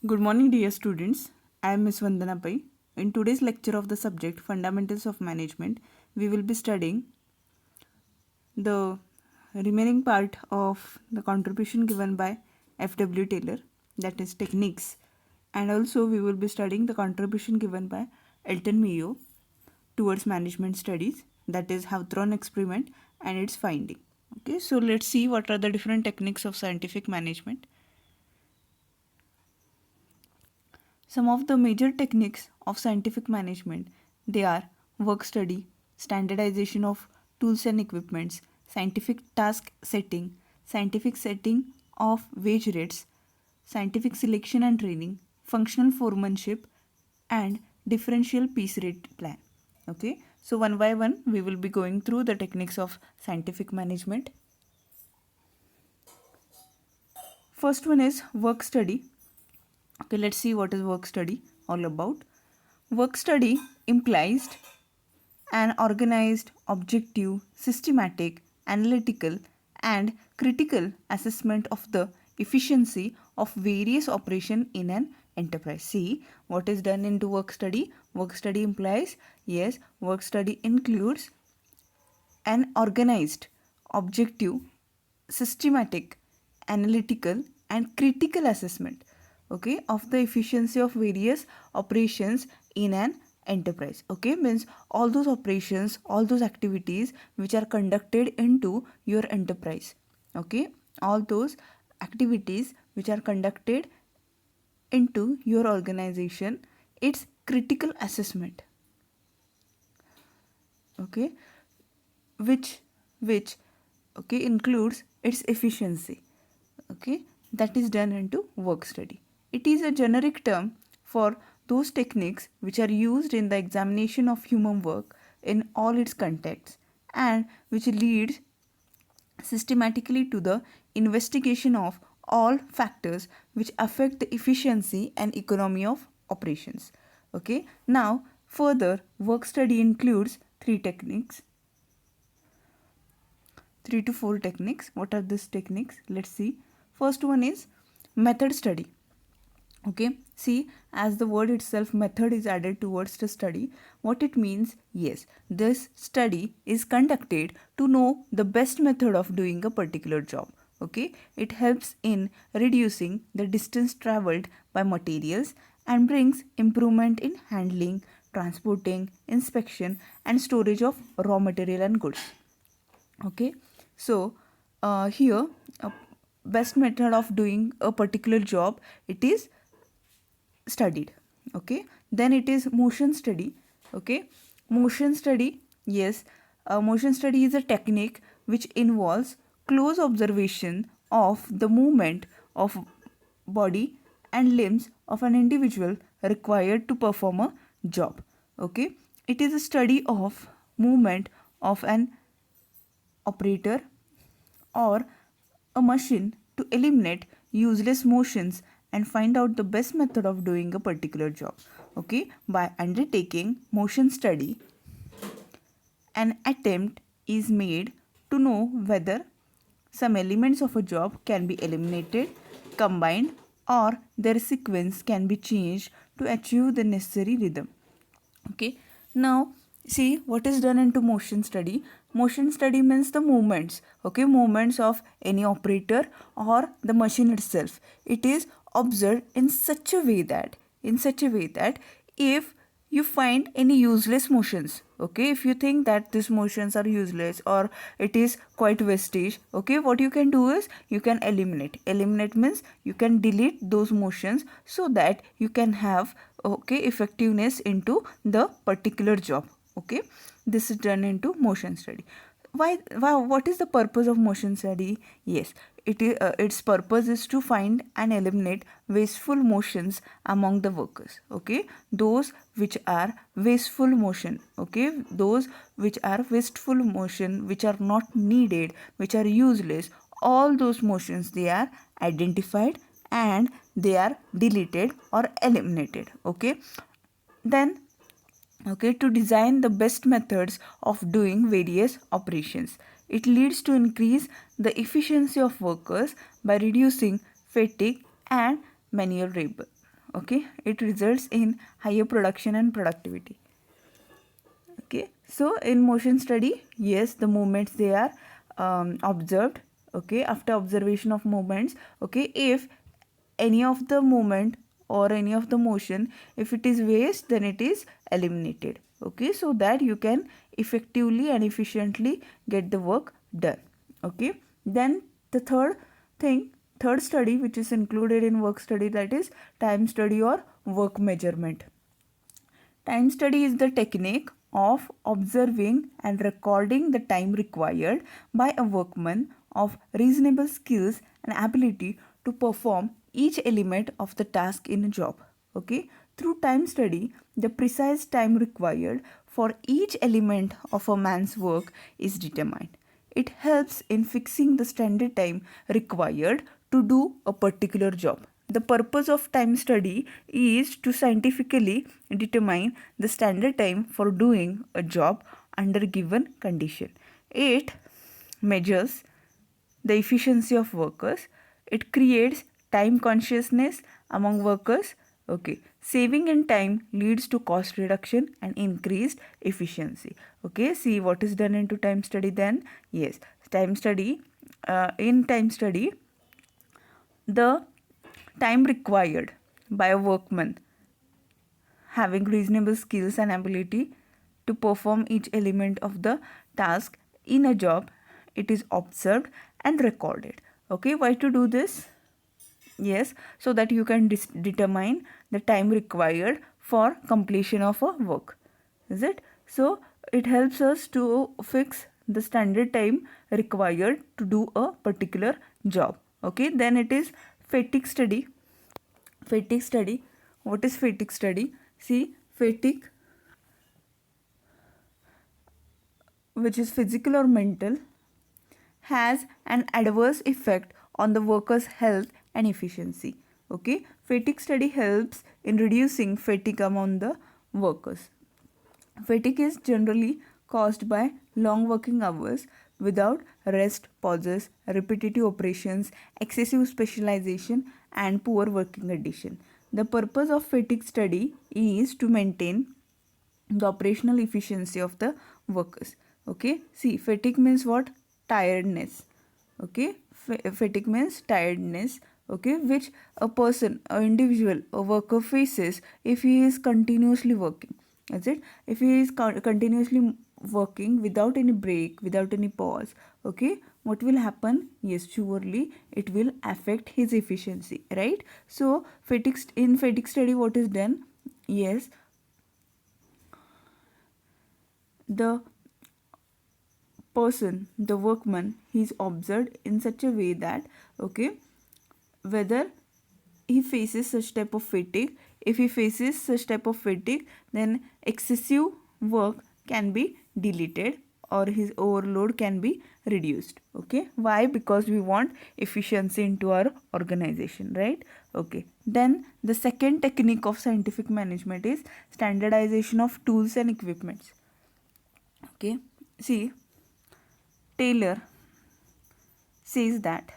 Good morning, dear students. I am Ms. Vandana Pai. In today's lecture of the subject Fundamentals of Management, we will be studying the remaining part of the contribution given by F.W. Taylor, that is techniques, and also we will be studying the contribution given by Elton Mayo towards management studies, that is Hawthorne experiment and its finding. Okay, so let's see what are the different techniques of scientific management. Some of the major techniques of scientific management, they are work study, standardization of tools and equipments, scientific task setting, scientific setting of wage rates, scientific selection and training, functional foremanship, and differential piece rate plan. Okay, so one by one we will be going through the techniques of scientific management. First one is work study. Okay, let's see what is work study all about. Work study implies an organized, objective, systematic, analytical, and critical assessment of the efficiency of various operations in an enterprise. See what is done into work study. Work study implies, yes, work study includes an organized, objective, systematic, analytical, and critical assessment, okay, of the efficiency of various operations in an enterprise. Okay, means all those operations, all those activities which are conducted into your enterprise. Okay, all those activities which are conducted into your organization, it's critical assessment. Okay, which okay includes its efficiency. Okay, that is done into work study. It is a generic term for those techniques which are used in the examination of human work in all its contexts and which leads systematically to the investigation of all factors which affect the efficiency and economy of operations. Okay, now further work study includes three to four techniques. What are these techniques? Let's see. First one is method study. Okay, see, as the word itself method is added towards the study, what it means, yes, this study is conducted to know the best method of doing a particular job. Okay, it helps in reducing the distance traveled by materials and brings improvement in handling, transporting, inspection, and storage of raw material and goods. Okay, so here best method of doing a particular job, it is studied. Okay, then it is motion study. Okay, motion study, yes, motion study is a technique which involves close observation of the movement of body and limbs of an individual required to perform a job. Okay, it is a study of movement of an operator or a machine to eliminate useless motions and find out the best method of doing a particular job. Okay, by undertaking motion study, an attempt is made to know whether some elements of a job can be eliminated, combined, or their sequence can be changed to achieve the necessary rhythm. Okay, now see what is done into motion study. Motion study means the movements, okay, movements of any operator or the machine itself. It is observed in such a way that if you find any useless motions, okay, if you think that these motions are useless or it is quite wastage, okay, what you can do is you can eliminate means you can delete those motions so that you can have, okay, effectiveness into the particular job. Okay, this is done into motion study. Why what is the purpose of motion study? Yes, it is its purpose is to find and eliminate wasteful motions among the workers. Okay, those which are wasteful motion, okay, those which are wasteful motion, which are not needed, which are useless, all those motions they are identified and they are deleted or eliminated. Okay, then, okay, to design the best methods of doing various operations, it leads to increase the efficiency of workers by reducing fatigue and manual labor. Okay, it results in higher production and productivity. Okay, so in motion study, yes, the movements they are observed. Okay, after observation of movements, okay, if any of the movement or any of the motion, if it is waste, then it is eliminated. Okay, so that you can effectively and efficiently get the work done. Okay, then the third study which is included in work study, that is time study or work measurement. Time study is the technique of observing and recording the time required by a workman of reasonable skills and ability to perform each element of the task in a job. Okay, through time study, the precise time required for each element of a man's work is determined. It helps in fixing the standard time required to do a particular job. The purpose of time study is to scientifically determine the standard time for doing a job under given condition. It measures the efficiency of workers. It creates time consciousness among workers. Okay, saving in time leads to cost reduction and increased efficiency. Okay, see what is done into time study then. Yes, time study, in time study, the time required by a workman having reasonable skills and ability to perform each element of the task in a job, it is observed and recorded. Okay, why to do this? Yes, so that you can determine the time required for completion of a work. Is it? So it helps us to fix the standard time required to do a particular job. Okay, then it is fatigue study. Fatigue study. What is fatigue study? See, fatigue, which is physical or mental, has an adverse effect on the worker's health and efficiency. Okay, fatigue study helps in reducing fatigue among the workers. Fatigue is generally caused by long working hours without rest, pauses, repetitive operations, excessive specialization, and poor working condition. The purpose of fatigue study is to maintain the operational efficiency of the workers. Okay, see, fatigue means what? Tiredness. Okay, fatigue means tiredness. Okay, which a person, an individual, a worker faces if he is continuously working. That's it. If he is continuously working without any break, without any pause, okay, what will happen? Yes, surely it will affect his efficiency, right? So fatigue, in fatigue study, what is done? Yes, the person, the workman, he is observed in such a way that, okay, whether he faces such type of fatigue. If he faces such type of fatigue, then excessive work can be deleted or his overload can be reduced. Okay, why? Because we want efficiency into our organization, right? Okay, then the second technique of scientific management is standardization of tools and equipments. Okay, see, Taylor says that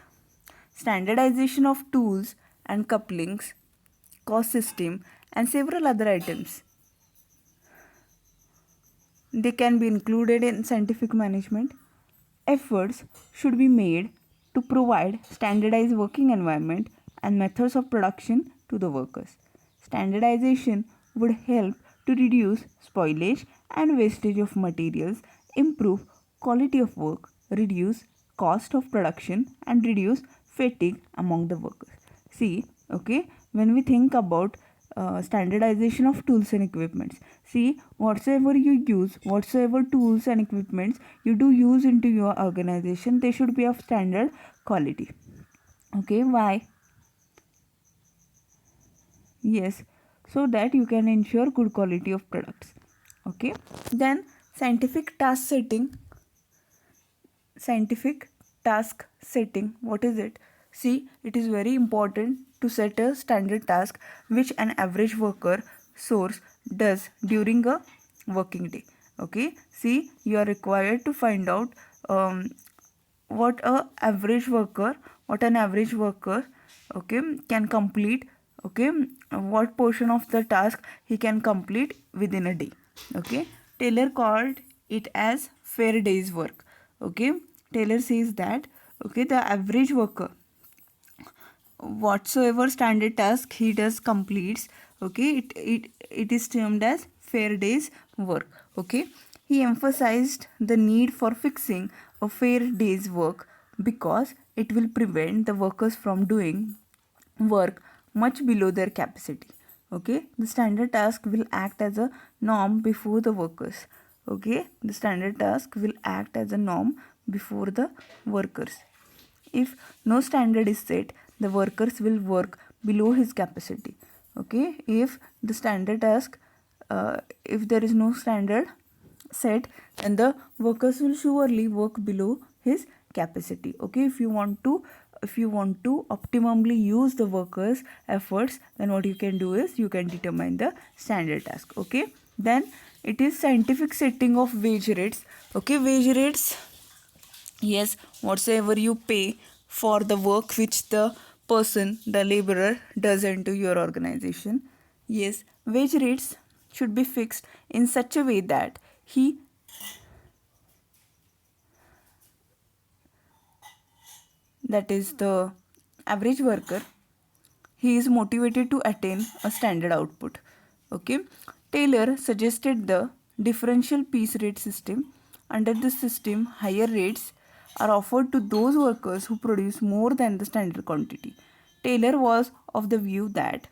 standardization of tools and couplings, cost system, and several other items, they can be included in scientific management. Efforts should be made to provide standardized working environment and methods of production to the workers. Standardization would help to reduce spoilage and wastage of materials, improve quality of work, reduce cost of production, and reduce fatigue among the workers. See, okay, when we think about standardization of tools and equipments, see, whatsoever you use, whatsoever tools and equipments you do use into your organization, they should be of standard quality. Okay, why? Yes, so that you can ensure good quality of products. Okay, then scientific task setting. Scientific task setting, what is it? See, it is very important to set a standard task which an average worker source does during a working day. Okay, see, you are required to find out what an average worker, okay, can complete Okay, what portion of the task he can complete within a day. Okay, Taylor called it as fair day's work. Okay, Taylor says that, okay, the average worker, whatsoever standard task he does completes, okay, it is termed as fair day's work. Okay, he emphasized the need for fixing a fair day's work because it will prevent the workers from doing work much below their capacity. Okay, the standard task will act as a norm before the workers. Okay, the standard task will act as a norm before the workers. If no standard is set, the workers will work below his capacity. Okay, if the standard task, if there is no standard set, then the workers will surely work below his capacity. Okay, if you want to optimally use the workers efforts, then what you can do is you can determine the standard task. Okay, then it is scientific setting of wage rates. Okay, wage rates, yes, whatsoever you pay for the work which the person, the laborer, does into your organization. Yes, wage rates should be fixed in such a way that that is the average worker, he is motivated to attain a standard output. Okay, Taylor suggested the differential piece rate system. Under this system, higher rates are offered to those workers who produce more than the standard quantity. Taylor was of the view that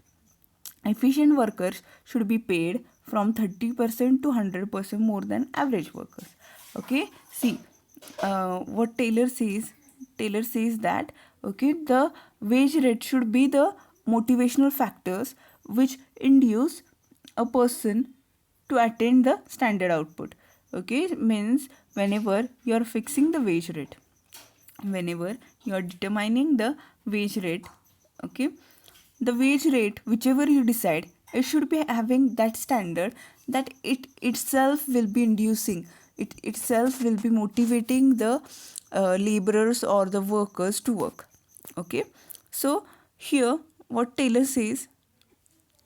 efficient workers should be paid from 30% to 100% more than average workers. Okay, see, what Taylor says that, okay, the wage rate should be the motivational factors which induce a person to attain the standard output. Okay, means whenever you are fixing the wage rate, whenever you are determining the wage rate, okay, the wage rate whichever you decide, it should be having that standard that it itself will be inducing, it itself will be motivating the laborers or the workers to work. Okay, so here what Taylor says,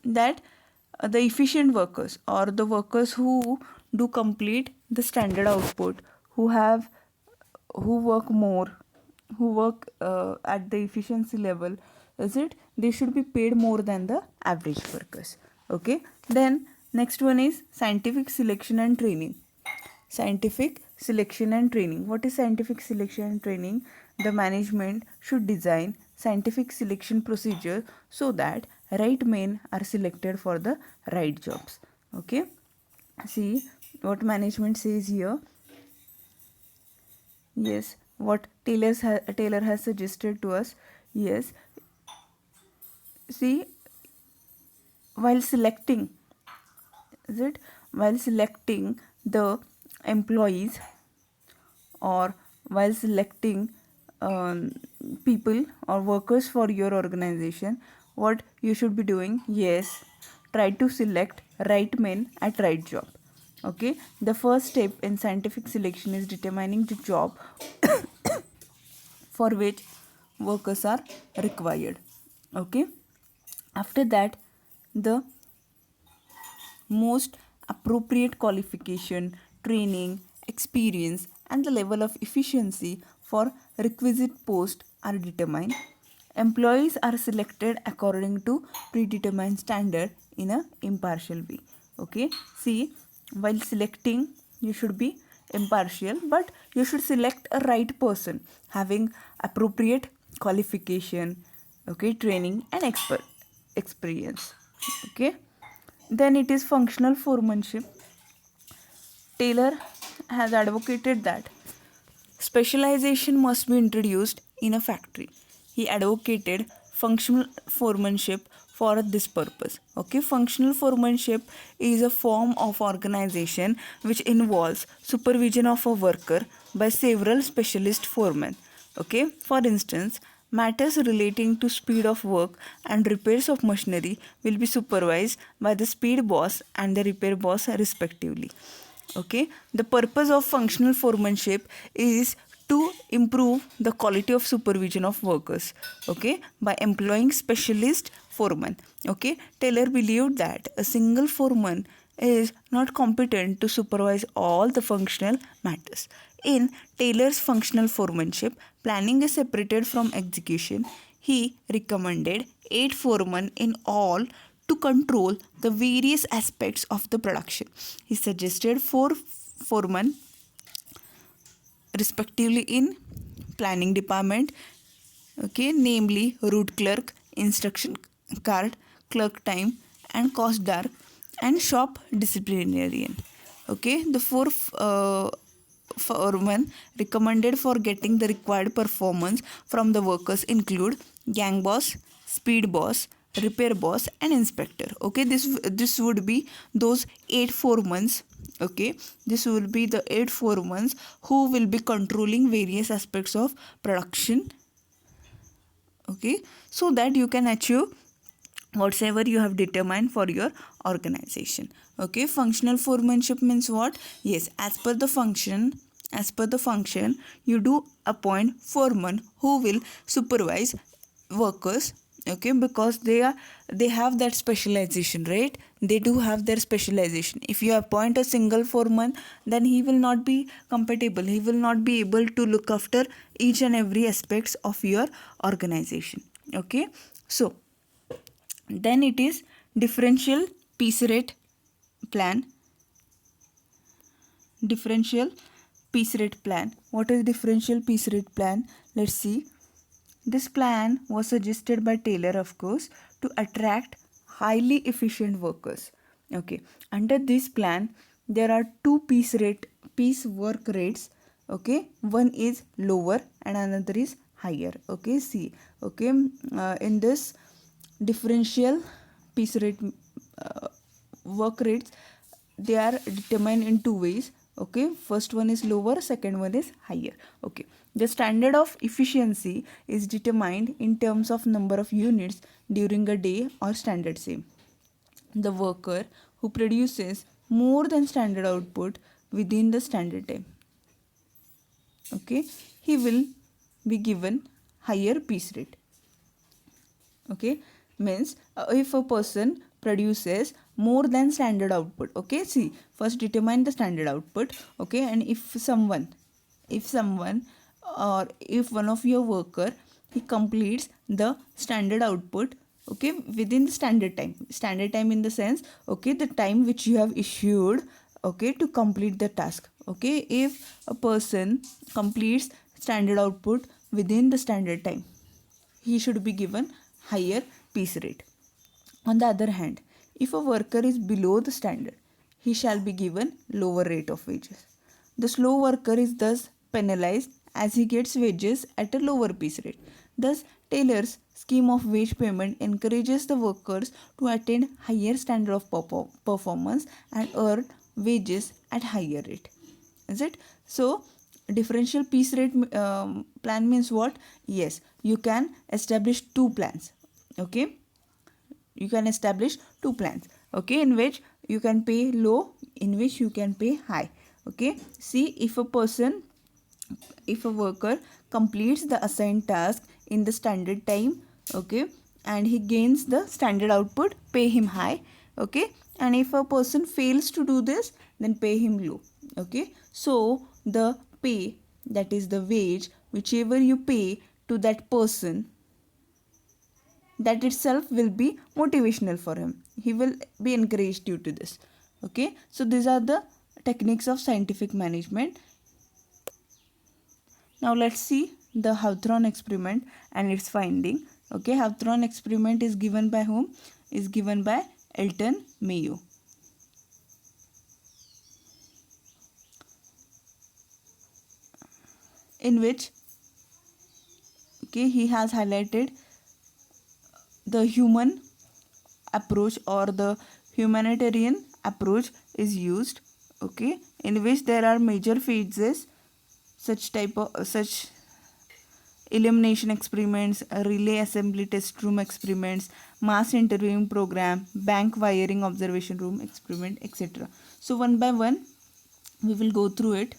that the efficient workers or the workers who do complete the standard output, who work more, who work at the efficiency level, is it, they should be paid more than the average workers. Okay, then next one is scientific selection and training. Scientific selection and training. What is scientific selection and training? The management should design scientific selection procedure so that right men are selected for the right jobs. Okay, see what management says here. Yes, what Taylor has suggested to us. Yes, see, while selecting, is it, while selecting the employees, or while selecting people or workers for your organization, what you should be doing, yes, try to select right men at right job. Okay, the first step in scientific selection is determining the job for which workers are required. Okay, after that, the most appropriate qualification, training, experience, and the level of efficiency for requisite post are determined. Employees are selected according to predetermined standard in a impartial way. Okay, see, while selecting, you should be impartial, but you should select a right person having appropriate qualification, okay, training and experience. Okay, then it is functional foremanship. Taylor has advocated that specialization must be introduced in a factory. He advocated functional foremanship for this purpose. Okay, functional foremanship is a form of organization which involves supervision of a worker by several specialist foremen. Okay, for instance, matters relating to speed of work and repairs of machinery will be supervised by the speed boss and the repair boss respectively. Okay, the purpose of functional foremanship is to improve the quality of supervision of workers, okay, by employing specialist foreman. Okay, Taylor believed that a single foreman is not competent to supervise all the functional matters. In Taylor's functional foremanship, planning is separated from execution. He recommended 8 foremen in all to control the various aspects of the production. He suggested 4 foremen respectively in planning department, okay, namely route clerk, instruction card, clerk time and cost dark, and shop disciplinarian. Okay, the 4 foremen recommended for getting the required performance from the workers include gang boss, speed boss, repair boss and inspector. Okay, this would be those 8 foremen. Okay, this will be the 8 foremen who will be controlling various aspects of production, okay, so that you can achieve whatever you have determined for your organization. Okay, functional foremanship means what? Yes, as per the function you do appoint foreman who will supervise workers, okay, because they have that specialization, right? They do have their specialization. If you appoint a single foreman, then he will not be compatible, he will not be able to look after each and every aspects of your organization. Okay, so then it is differential piece rate plan. Differential piece rate plan. What is differential piece rate plan? Let's see. This plan was suggested by Taylor, of course, to attract highly efficient workers. Okay, under this plan there are two piece work rates. Okay, one is lower and another is higher. Okay, see, okay, in this differential piece rate work rates, they are determined in two ways. Okay, first one is lower, second one is higher. Okay, the standard of efficiency is determined in terms of number of units during a day or standard same. The worker who produces more than standard output within the standard time, okay, he will be given higher piece rate. Okay, means if a person produces more than standard output, okay, see, first determine the standard output. Okay, and if someone or if one of your worker, he completes the standard output, okay, within the standard time in the sense, okay, the time which you have issued, okay, to complete the task. Okay, if a person completes standard output within the standard time, he should be given higher piece rate. On the other hand, if a worker is below the standard, he shall be given lower rate of wages. The slow worker is thus penalized as he gets wages at a lower piece rate. Thus, Taylor's scheme of wage payment encourages the workers to attain higher standard of performance and earn wages at higher rate. Is it? So, differential piece rate plan means what? Yes, you can establish two plans. Okay, you can establish two plans, okay, in which you can pay low, in which you can pay high. Okay, see, if a worker completes the assigned task in the standard time, okay, and he gains the standard output, pay him high. Okay, and if a person fails to do this, then pay him low. Okay, so the pay, that is the wage, whichever you pay to that person, that itself will be motivational for him. He will be encouraged due to this. Okay, so these are the techniques of scientific management. Now let's see the Hawthorne experiment and its finding. Okay, Hawthorne experiment is given by whom? Is given by Elton Mayo. In which, okay, he has highlighted the human approach or the humanitarian approach is used, okay, in which there are major phases, such elimination experiments, relay assembly test room experiments, mass interviewing program, bank wiring observation room experiment, etc. So one by one we will go through it.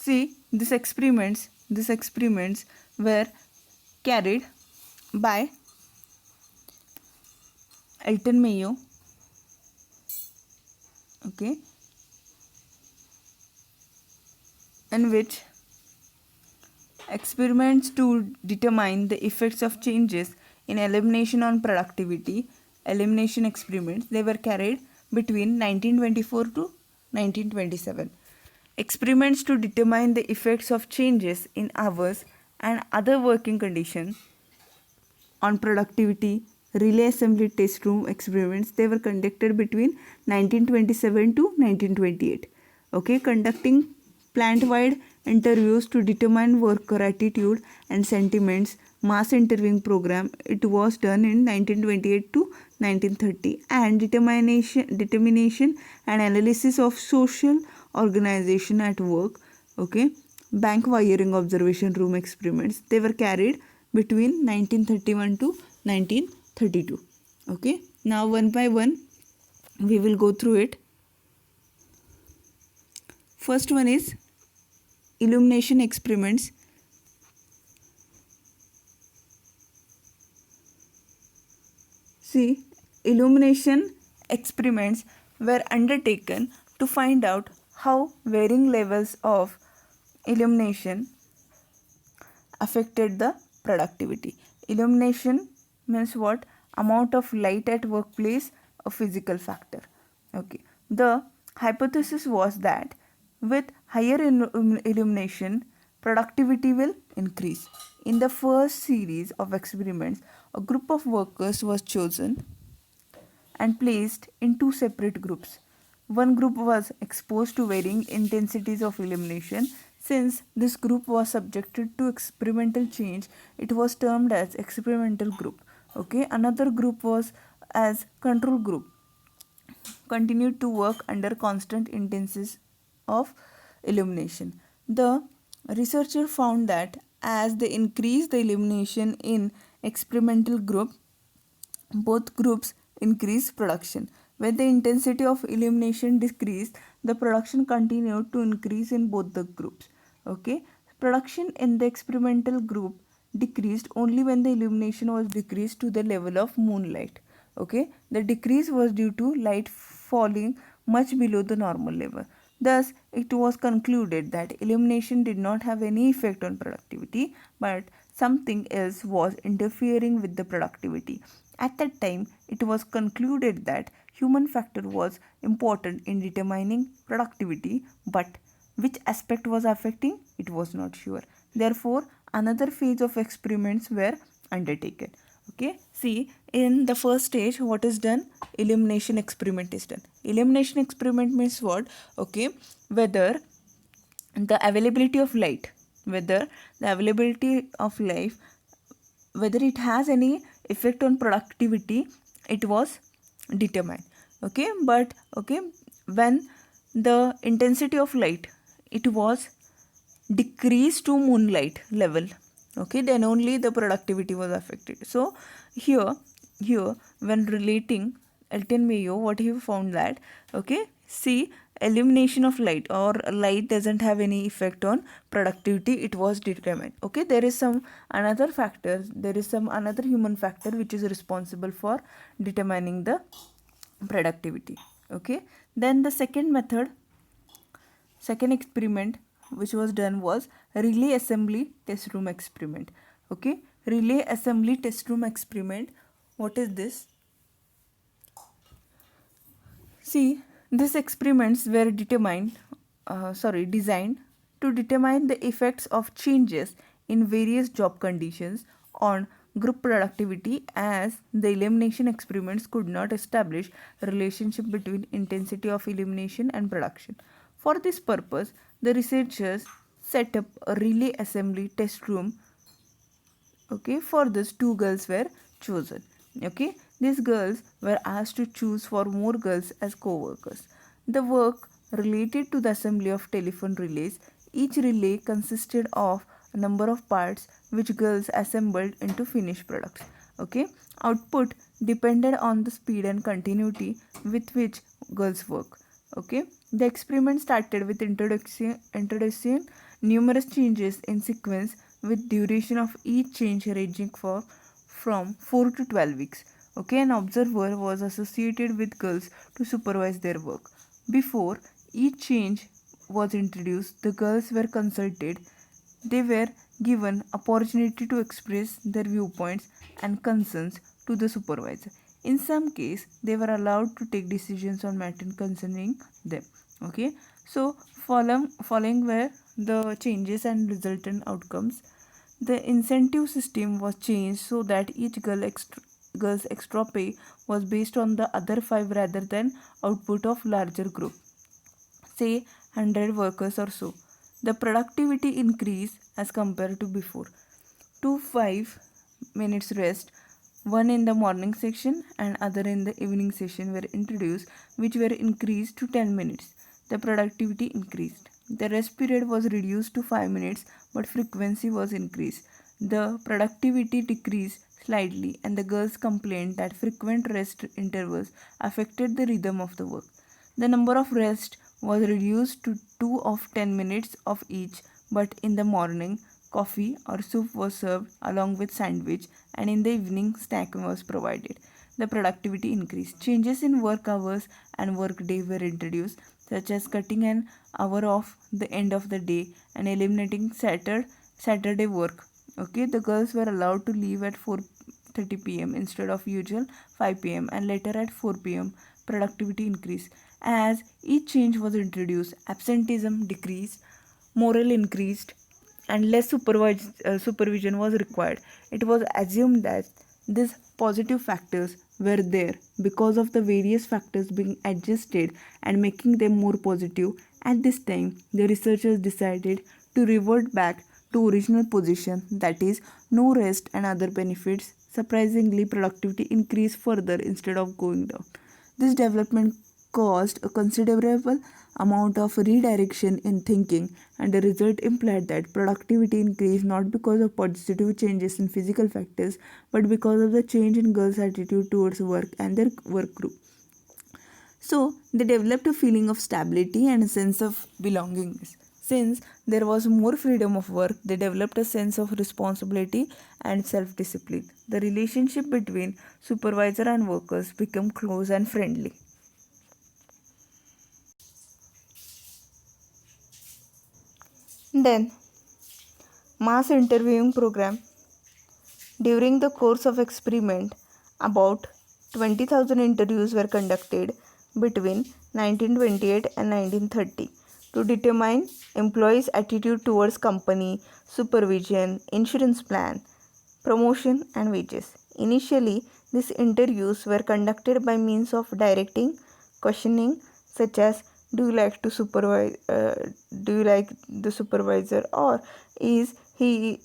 See, these experiments were carried by Elton Mayo, okay, in which experiments to determine the effects of changes in elimination on productivity, elimination experiments, they were carried between 1924 to 1927. Experiments to determine the effects of changes in hours and other working conditions on productivity, relay assembly test room experiments, they were conducted between 1927 to 1928. Okay, conducting plant-wide interviews to determine worker attitude and sentiments, mass interviewing program, it was done in 1928 to 1930, and determination and analysis of social organization at work. Okay, bank wiring observation room experiments, they were carried between 1931 to 1932. Okay, now one by one we will go through it. First one is illumination experiments. See, illumination experiments were undertaken to find out how varying levels of illumination affected the productivity. Illumination means what? Amount of light at workplace, a physical factor. Okay. The hypothesis was that with higher illumination, productivity will increase. In the first series of experiments, a group of workers was chosen and placed in two separate groups. One group was exposed to varying intensities of illumination. Since this group was subjected to experimental change, it was termed as experimental group. Okay, another group was as control group, continued to work under constant intensities of illumination. The researcher found that as they increased the illumination in experimental group, both groups increased production. When the intensity of illumination decreased, the production continued to increase in both the groups. Okay, production in the experimental group decreased only when the illumination was decreased to the level of moonlight. Okay, the decrease was due to light falling much below the normal level. Thus, it was concluded that illumination did not have any effect on productivity, but something else was interfering with the productivity. At that time, it was concluded that human factor was important in determining productivity, but which aspect was affecting, it was not sure. Therefore, another phase of experiments were undertaken. Okay, see, in the first stage, what is done? Elimination experiment is done. Elimination experiment means what? Okay, whether the availability of light, whether the availability of life, whether it has any effect on productivity, it was determined. Okay, but okay, when the intensity of light, it was decreased to moonlight level, okay, then only the productivity was affected. So here when relating Elton Mayo, what he found that, okay, see, elimination of light or light doesn't have any effect on productivity, it was determined. Okay, there is some another factor, there is some another human factor which is responsible for determining the productivity. Okay, then the second experiment which was done was relay assembly test room experiment. Okay, relay assembly test room experiment, what is this? See, these experiments were designed to determine the effects of changes in various job conditions on group productivity, as the elimination experiments could not establish a relationship between intensity of elimination and production. For this purpose, the researchers set up a relay assembly test room. Okay, for this, two girls were chosen. Okay, these girls were asked to choose for more girls as co-workers. The work related to the assembly of telephone relays. Each relay consisted of a number of parts which girls assembled into finished products. Okay, output depended on the speed and continuity with which girls work. Okay, the experiment started with introducing numerous changes in sequence with duration of each change ranging from 4 to 12 weeks. Okay, an observer was associated with girls to supervise their work. Before each change was introduced, the girls were consulted. They were given opportunity to express their viewpoints and concerns to the supervisor. In some case, they were allowed to take decisions on matters concerning them. Okay, so following were the changes and resultant outcomes. The incentive system was changed so that each girl's extra pay was based on the other five rather than output of larger group, say 100 workers or so. The productivity increased as compared to before. 2 5 minutes rest, one in the morning section and other in the evening session were introduced, which were increased to 10 minutes. The productivity increased. The rest period was reduced to 5 minutes, but frequency was increased. The productivity decreased slightly, and the girls complained that frequent rest intervals affected the rhythm of the work. The number of rest was reduced to 2 of 10 minutes of each, but in the morning, coffee or soup was served along with sandwich, and in the evening, snack was provided. The productivity increased. Changes in work hours and work day were introduced, such as cutting an hour off the end of the day and eliminating Saturday work. Okay, the girls were allowed to leave at 4:30 p.m. instead of usual 5 p.m. and later at 4 p.m. Productivity increased. As each change was introduced, absenteeism decreased, morale increased, and less supervision was required. It was assumed that these positive factors were there because of the various factors being adjusted and making them more positive. At this time, the researchers decided to revert back to original position, that is, no rest and other benefits. Surprisingly, productivity increased further instead of going down. This development caused a considerable amount of redirection in thinking, and the result implied that productivity increased not because of positive changes in physical factors but because of the change in girls' attitude towards work and their work group. So, they developed a feeling of stability and a sense of belongingness. Since there was more freedom of work, they developed a sense of responsibility and self discipline. The relationship between supervisor and workers became close and friendly. Then, mass interviewing program. During the course of experiment, about 20,000 interviews were conducted between 1928 and 1930 to determine employees' attitude towards company, supervision, insurance plan, promotion, and wages. Initially, these interviews were conducted by means of directing questioning, such as do you like to supervise do you like the supervisor, or is he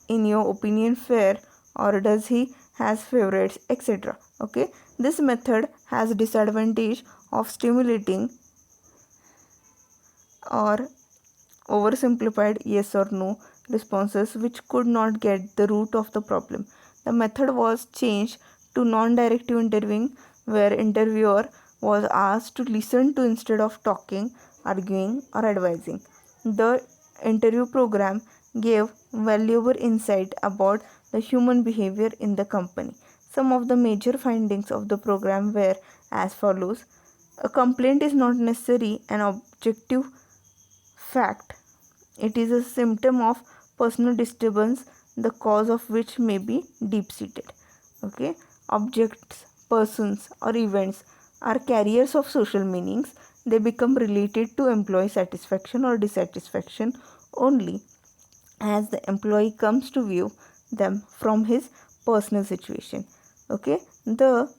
in your opinion fair, or does he has favorites, etc. Okay, this method has disadvantage of stimulating or oversimplified yes or no responses which could not get the root of the problem. The method was changed to non-directive interviewing, where interviewer was asked to listen to instead of talking, arguing, or advising. The interview program gave valuable insight about the human behavior in the company. Some of the major findings of the program were as follows. A complaint is not necessarily an objective fact. It is a symptom of personal disturbance, the cause of which may be deep seated. Okay, objects, persons, or events are carriers of social meanings. They become related to employee satisfaction or dissatisfaction only as the employee comes to view them from his personal situation. Okay, the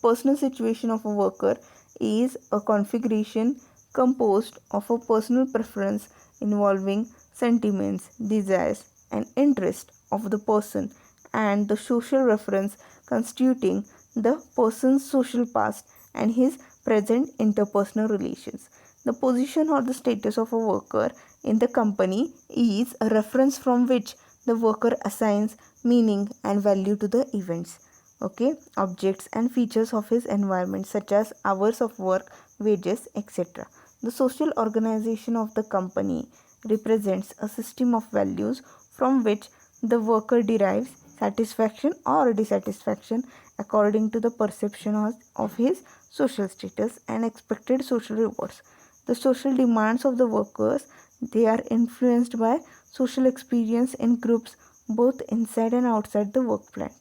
personal situation of a worker is a configuration composed of a personal preference involving sentiments, desires, and interest of the person and the social reference constituting the person's social past and his present interpersonal relations. The position or the status of a worker in the company is a reference from which the worker assigns meaning and value to the events, okay, objects and features of his environment, such as hours of work, wages, etc. The social organization of the company represents a system of values from which the worker derives satisfaction or dissatisfaction according to the perception of his social status and expected social rewards. The social demands of the workers, they are influenced by social experience in groups both inside and outside the work plant.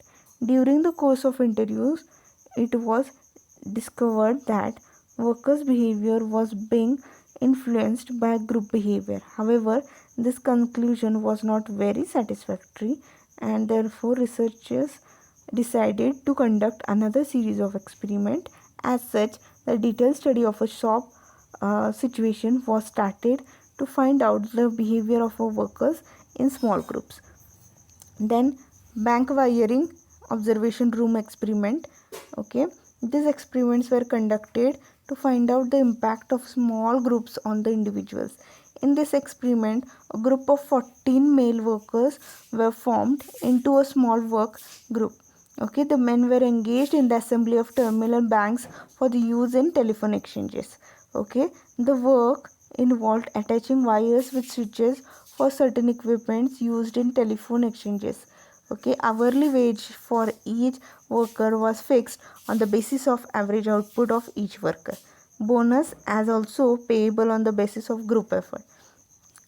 During the course of interviews, it was discovered that workers' behavior was being influenced by group behavior. However, this conclusion was not very satisfactory, and therefore researchers decided to conduct another series of experiments. As such, the detailed study of a shop situation was started to find out the behavior of workers in small groups. Then bank wiring observation room experiment. Okay, these experiments were conducted to find out the impact of small groups on the individuals. In this experiment, a group of 14 male workers were formed into a small work group. Okay, the men were engaged in the assembly of terminal banks for the use in telephone exchanges. Okay, the work involved attaching wires with switches for certain equipments used in telephone exchanges. Okay, hourly wage for each worker was fixed on the basis of average output of each worker. Bonus as also payable on the basis of group effort.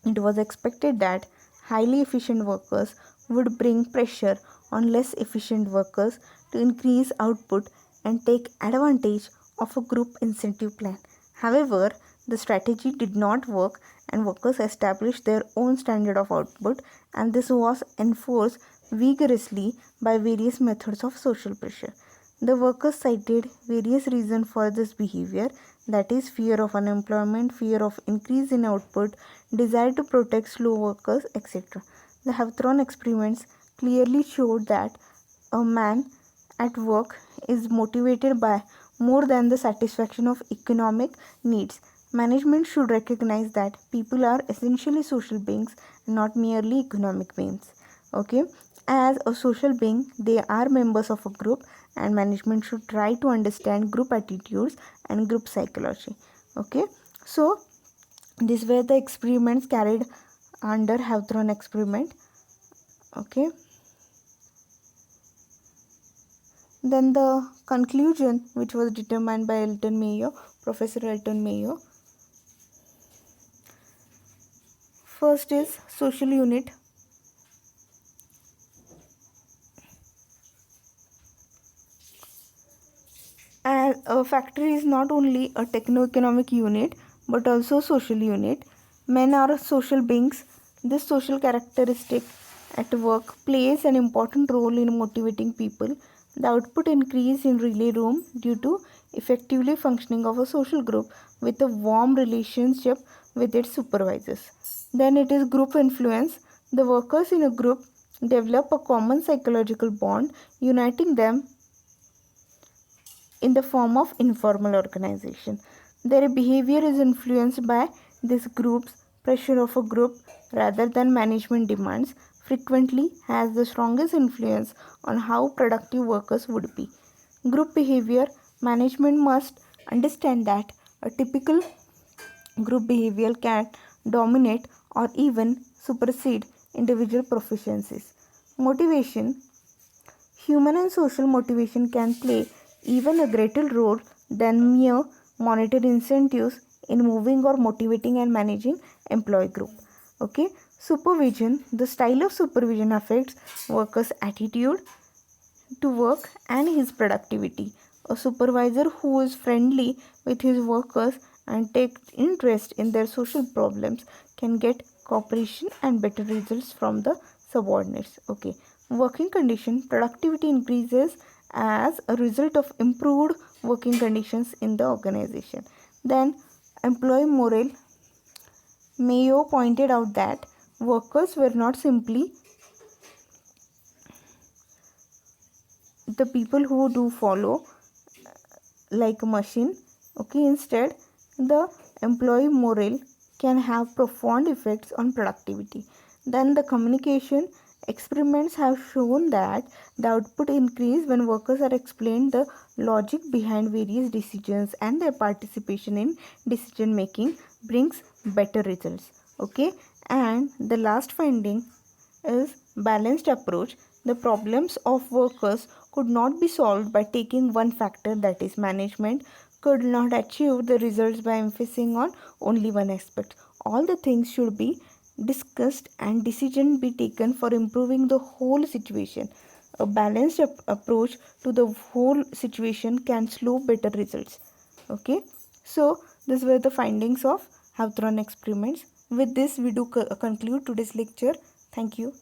It was expected that highly efficient workers would bring pressure on less efficient workers to increase output and take advantage of a group incentive plan. However, the strategy did not work and workers established their own standard of output, and this was enforced vigorously by various methods of social pressure. The workers cited various reasons for this behavior, that is, fear of unemployment, fear of increase in output, desire to protect slow workers, etc. The Hawthorne experiments clearly showed that a man at work is motivated by more than the satisfaction of economic needs. Management should recognize that people are essentially social beings, not merely economic beings. Okay, as a social being, they are members of a group, and management should try to understand group attitudes and group psychology. Okay, so these were the experiments carried under Hawthorne experiment. Okay, then the conclusion, which was determined by Elton Mayo, Professor Elton Mayo. First is social unit. As a factory is not only a techno-economic unit but also social unit. Men are social beings. This social characteristic at work plays an important role in motivating people. The output increase in relay room due to effectively functioning of a social group with a warm relationship with its supervisors. Then it is group influence. The workers in a group develop a common psychological bond uniting them in the form of informal organization. Their behavior is influenced by this group's pressure of a group rather than management demands, frequently has the strongest influence on how productive workers would be. Group behavior, management must understand that a typical group behavior can dominate or even supersede individual proficiencies. Motivation, human and social motivation can play even a greater role than mere monetary incentives in moving or motivating and managing employee group. Okay, supervision, the style of supervision affects workers' attitude to work and his productivity. A supervisor who is friendly with his workers and takes interest in their social problems can get cooperation and better results from the subordinates. Okay, working condition, productivity increases as a result of improved working conditions in the organization. Then employee morale, Mayo pointed out that workers were not simply the people who do follow like a machine. Okay, instead the employee morale can have profound effects on productivity. Then the communication, experiments have shown that the output increase when workers are explained the logic behind various decisions, and their participation in decision making brings better results. Okay, And the last finding is balanced approach. The problems of workers could not be solved by taking one factor, that is management could not achieve the results by emphasizing on only one aspect. All the things should be discussed and decision be taken for improving the whole situation. A balanced approach to the whole situation can slow better results. Okay, so these were the findings of Hawthorne experiments. With this we do conclude today's lecture. Thank you.